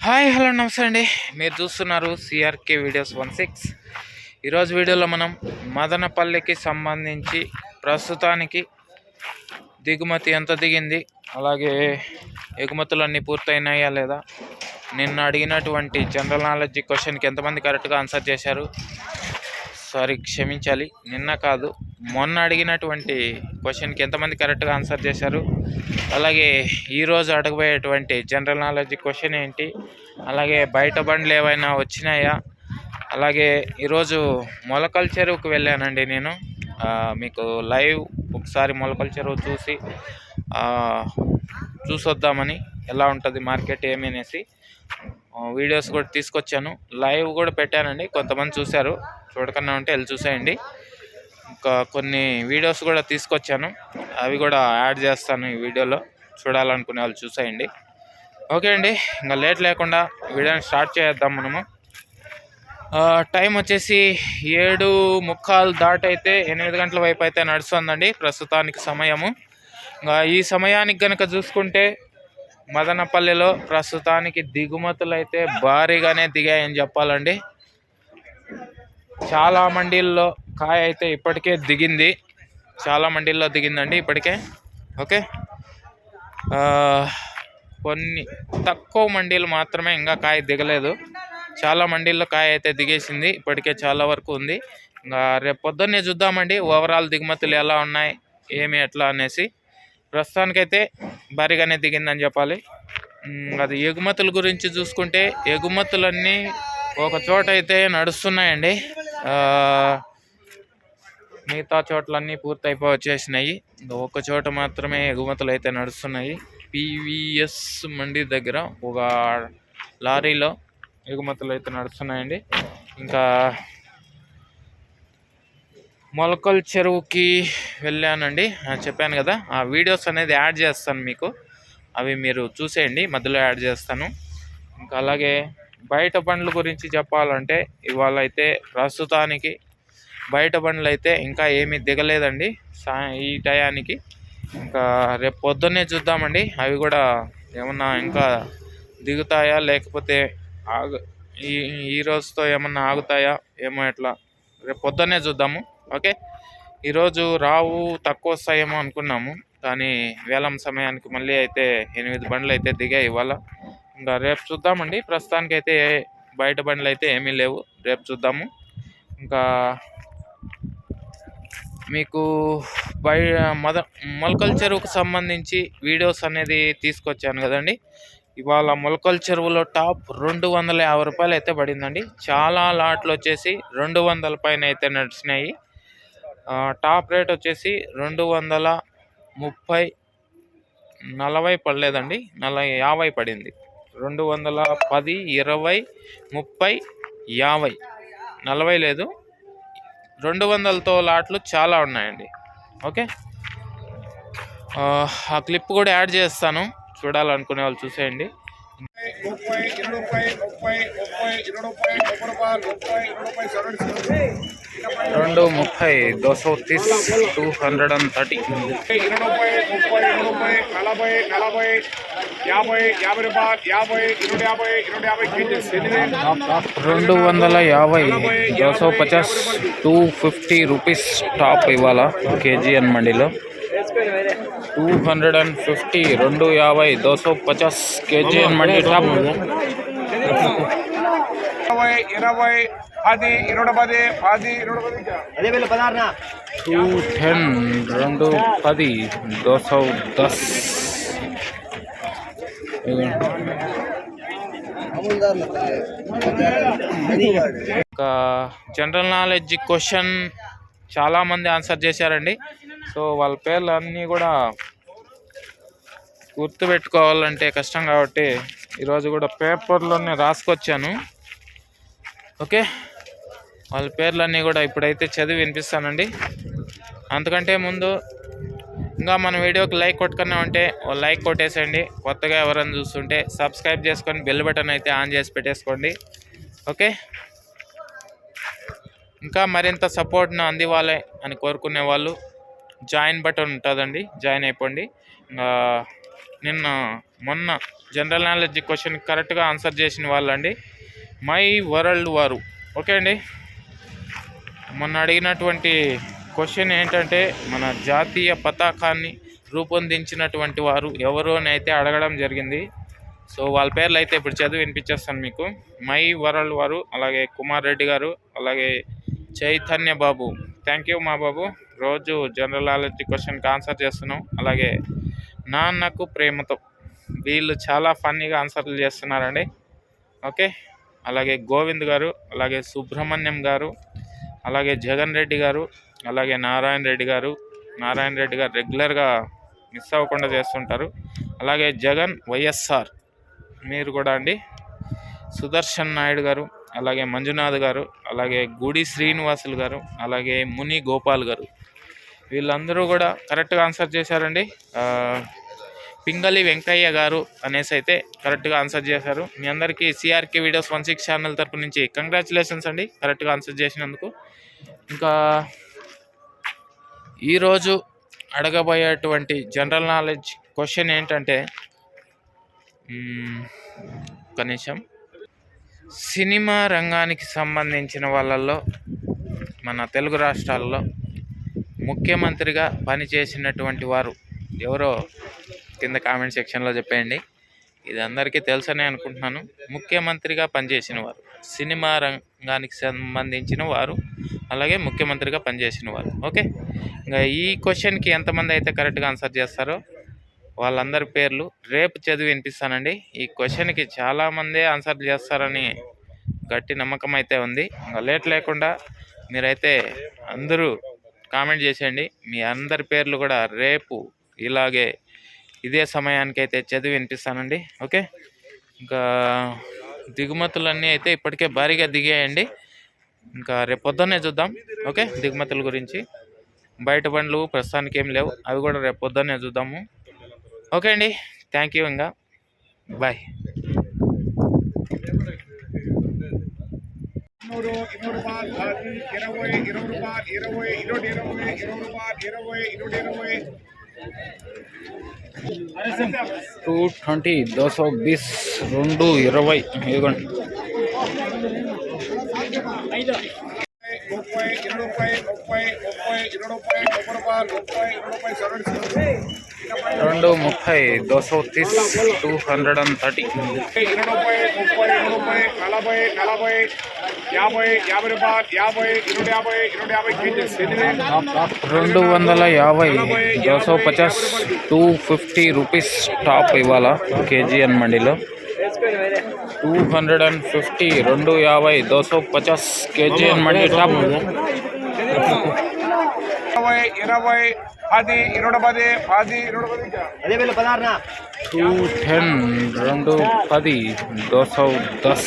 Hi hello నమస్తే అండి. మీరు చూస్తున్నారు సిఆర్కే వీడియోస్ 16. ఈరోజు వీడియోలో మనం మదనపల్లికి సంబంధించి ప్రస్తుతానికి దిగుమతి ఎంత దిగింది, అలాగే ఎగుమతులన్నీ పూర్తయినాయా లేదా, నిన్న అడిగినటువంటి జనరల్ నాలెడ్జ్ క్వశ్చన్కి ఎంతమంది కరెక్ట్గా ఆన్సర్ చేశారు, సారీ క్షమించాలి నిన్న కాదు మొన్న అడిగినటువంటి క్వశ్చన్కి ఎంతమంది కరెక్ట్గా ఆన్సర్ చేశారు, అలాగే ఈరోజు అడగబోయేటువంటి జనరల్ నాలెడ్జ్ క్వశ్చన్ ఏంటి, అలాగే బయట బండ్లు ఏవైనా వచ్చినాయా, అలాగే ఈరోజు మొలకల చెరువుకు వెళ్ళానండి నేను. మీకు లైవ్ ఒకసారి మొలకల చెరువు చూసొద్దామని, ఎలా ఉంటుంది మార్కెట్ ఏమి అనేసి వీడియోస్ కూడా తీసుకొచ్చాను, లైవ్ కూడా పెట్టానండి. కొంతమంది చూశారు, చూడకన్నా ఉంటే వెళ్ళి చూసేయండి. ఇంకా కొన్ని వీడియోస్ కూడా తీసుకొచ్చాను, అవి కూడా యాడ్ చేస్తాను ఈ వీడియోలో, చూడాలనుకునే వాళ్ళు చూసేయండి. ఓకే అండి, ఇంకా లేట్ లేకుండా వీడియోని స్టార్ట్ చేద్దాం మనము. టైం వచ్చేసి 7:45 దాటైతే 8 గంటల వైపు అయితే నడుస్తుందండి ప్రస్తుతానికి సమయము. ఇంకా ఈ సమయానికి కనుక చూసుకుంటే మదనపల్లిలో ప్రస్తుతానికి దిగుమతులు అయితే భారీగానే దిగాయని చెప్పాలండి. చాలా మండీల్లో కాయ అయితే ఇప్పటికే దిగింది, చాలా మండీల్లో దిగిందండి ఇప్పటికే. ఓకే, కొన్ని తక్కువ మండీలు మాత్రమే ఇంకా కాయ దిగలేదు, చాలా మండీల్లో కాయ అయితే దిగేసింది ఇప్పటికే, చాలా వరకు ఉంది. ఇంకా రేపు పొద్దున్నే చూద్దామండి ఓవరాల్ దిగుమతులు ఎలా ఉన్నాయి ఏమి ఎట్లా అనేసి. ప్రస్తుతానికైతే భారీగానే దిగిందని చెప్పాలి. అది ఎగుమతుల గురించి చూసుకుంటే ఎగుమతులన్నీ ఒక చోట అయితే నడుస్తున్నాయండి, మిగతా చోట్లన్నీ పూర్తయిపోయి వచ్చేసినాయి. ఒక చోట మాత్రమే ఎగుమతులు అయితే నడుస్తున్నాయి. పీవీఎస్ మండి దగ్గర ఒక లారీలో ఎగుమతులు అయితే నడుస్తున్నాయండి. ఇంకా మొలకల చెరువుకి వెళ్ళానండి, చెప్పాను కదా, ఆ వీడియోస్ అనేది యాడ్ చేస్తాను మీకు, అవి మీరు చూసేయండి, మధ్యలో యాడ్ చేస్తాను. ఇంకా అలాగే బయట బండ్ల గురించి చెప్పాలంటే ఇవాళ అయితే ప్రస్తుతానికి బయట బండ్లు అయితే ఇంకా ఏమీ దిగలేదండి ఈ టయానికి. ఇంకా రేపు పొద్దున్నే చూద్దామండి అవి కూడా ఏమన్నా ఇంకా దిగుతాయా లేకపోతే ఈ రోజుతో ఏమన్నా ఆగుతాయా ఏమో, ఎట్లా రేపు పొద్దున్నే చూద్దాము. ఓకే, ఈరోజు రావు తక్కువ వస్తాయేమో అనుకున్నాము, కానీ వేలం సమయానికి మళ్ళీ అయితే 8 బండ్లు అయితే దిగాయి ఇవాళ. ఇంకా రేపు చూద్దామండి, ప్రస్తుతానికైతే బయట బండ్లు అయితే ఏమీ లేవు, రేపు చూద్దాము. ఇంకా మీకు మొలకల చెరువుకు సంబంధించి వీడియోస్ అనేది తీసుకొచ్చాను కదండి. ఇవాళ మొలకల చెరువులో టాప్ 250 రూపాయలు అయితే పడిందండి. చాలా లాట్లు వచ్చేసి 200 పైన అయితే నడిచినాయి. టాప్ రేట్ వచ్చేసి 230, 40 పడలేదండి, 50 పడింది. 210, 20, 30, 50, 40 లేదు, 200తో లాట్లు చాలా ఉన్నాయండి. ఓకే, ఆ క్లిప్ కూడా యాడ్ చేస్తాను, చూడాలనుకునే వాళ్ళు చూసేయండి. 230, 230, 230, 250, 250 రూపీస్ టాప్ ఇవాళ కేజీఎన్ మండీలో. 250, 250, 250 KGN mandi top. 210, 210, 210. ఇంకా జనరల్ నాలెడ్జ్ క్వశ్చన్ చాలామంది ఆన్సర్ చేశారండి. సో వాళ్ళ పేర్లు అన్నీ కూడా గుర్తుపెట్టుకోవాలంటే కష్టం కాబట్టి ఈరోజు కూడా పేపర్లోనే రాసుకొచ్చాను. ఓకే, వాళ్ళ పేర్లన్నీ కూడా ఇప్పుడైతే చదివి వినిపిస్తానండి. అంతకంటే ముందు ఇంకా మన వీడియోకి లైక్ కొట్టుకున్నా ఉంటే లైక్ కొట్టేసేయండి. కొత్తగా ఎవరైనా చూస్తుంటే సబ్స్క్రైబ్ చేసుకొని బెల్ బటన్ అయితే ఆన్ చేసి పెట్టేసుకోండి. ఓకే, ఇంకా మరింత సపోర్ట్ను అందివ్వాలి అని కోరుకునే వాళ్ళు జాయిన్ బటన్ ఉంటుందండి, జాయిన్ అయిపోండి. మొన్న జనరల్ నాలెడ్జ్ క్వశ్చన్ కరెక్ట్గా ఆన్సర్ చేసిన వాళ్ళండి మై వరల్డ్ వారు. ఓకే అండి, మొన్న అడిగినటువంటి క్వశ్చన్ ఏంటంటే మన జాతీయ పతాకాన్ని రూపొందించినటువంటి వారు ఎవరు అని అయితే అడగడం జరిగింది. సో వాళ్ళ పేర్లు అయితే ఇప్పుడు చదివి వినిపించేస్తాను మీకు. మై వరల్డ్ వారు, అలాగే కుమార్ రెడ్డి గారు, అలాగే చైతన్య బాబు. థ్యాంక్ యూ మా బాబు, రోజు జనరల్ నాలెడ్జ్ క్వశ్చన్కి ఆన్సర్ చేస్తున్నాం. అలాగే నాన్నకు ప్రేమతో, వీళ్ళు చాలా ఫన్నీగా ఆన్సర్లు చేస్తున్నారండి. ఓకే, అలాగే గోవింద్ గారు, అలాగే సుబ్రహ్మణ్యం గారు, అలాగే జగన్ రెడ్డి గారు, అలాగే నారాయణ రెడ్డి గారు రెగ్యులర్గా మిస్ అవ్వకుండా చేస్తుంటారు. అలాగే జగన్ వైఎస్ఆర్ మీరు కూడా అండి, సుదర్శన్ నాయుడు గారు, అలాగే మంజునాథ్ గారు, అలాగే గుడి శ్రీనివాసులు గారు, అలాగే ముని గోపాల్ గారు, వీళ్ళందరూ కూడా కరెక్ట్గా ఆన్సర్ చేశారండి. పింగళి వెంకయ్య గారు అనేసి అయితే కరెక్ట్గా ఆన్సర్ చేశారు. మీ అందరికీ సిఆర్కే వీడియోస్ 16 ఛానల్ తరపు నుంచి కంగ్రాచులేషన్స్ అండి కరెక్ట్గా ఆన్సర్ చేసినందుకు. ఇంకా ఈరోజు అడగబోయేటువంటి జనరల్ నాలెడ్జ్ క్వశ్చన్ ఏంటంటే, కనీసం సినిమా రంగానికి సంబంధించిన వాళ్ళల్లో మన తెలుగు రాష్ట్రాల్లో ముఖ్యమంత్రిగా పనిచేసినటువంటి వారు ఎవరో కింద కామెంట్ సెక్షన్లో చెప్పేయండి. ఇది అందరికీ తెలుసనే అనుకుంటున్నాను. ముఖ్యమంత్రిగా పనిచేసిన వారు, సినిమా రంగానికి సంబంధించిన వారు, అలాగే ముఖ్యమంత్రిగా పనిచేసిన వారు. ఓకే, ఇంకా ఈ క్వశ్చన్కి ఎంతమంది అయితే కరెక్ట్గా ఆన్సర్ చేస్తారో వాళ్ళందరి పేర్లు రేపు చదివి వినిపిస్తానండి. ఈ క్వశ్చన్కి చాలామంది ఆన్సర్ చేస్తారని గట్టి నమ్మకం అయితే ఉంది. ఇంకా లేట్ లేకుండా మీరైతే అందరూ కామెంట్ చేసేయండి. మీ అందరి పేర్లు కూడా రేపు ఇలాగే ఇదే సమయానికి అయితే చదివి వినిపిస్తానండి. ఓకే, ఇంకా దిగుమతులన్నీ అయితే ఇప్పటికే భారీగా దిగాయండి. ఇంకా రేపు పొద్దున్నే చూద్దాం. ఓకే, దిగుమతుల గురించి బయట బండ్లు ప్రస్తుతానికి ఏం లేవు, అవి కూడా రేపు పొద్దున్నే చూద్దాము. ఓకే అండి, థ్యాంక్ యూ, ఇంకా బాయ్. $220, 220, 220, 20. రెండు 30, 230, 230. 250, 250, 250 రూపీస్ టాప్ ఇవాళ కేజీఎన్ మండీలో. 250, 250, 250 KGN mandi top. 210, 210, 210.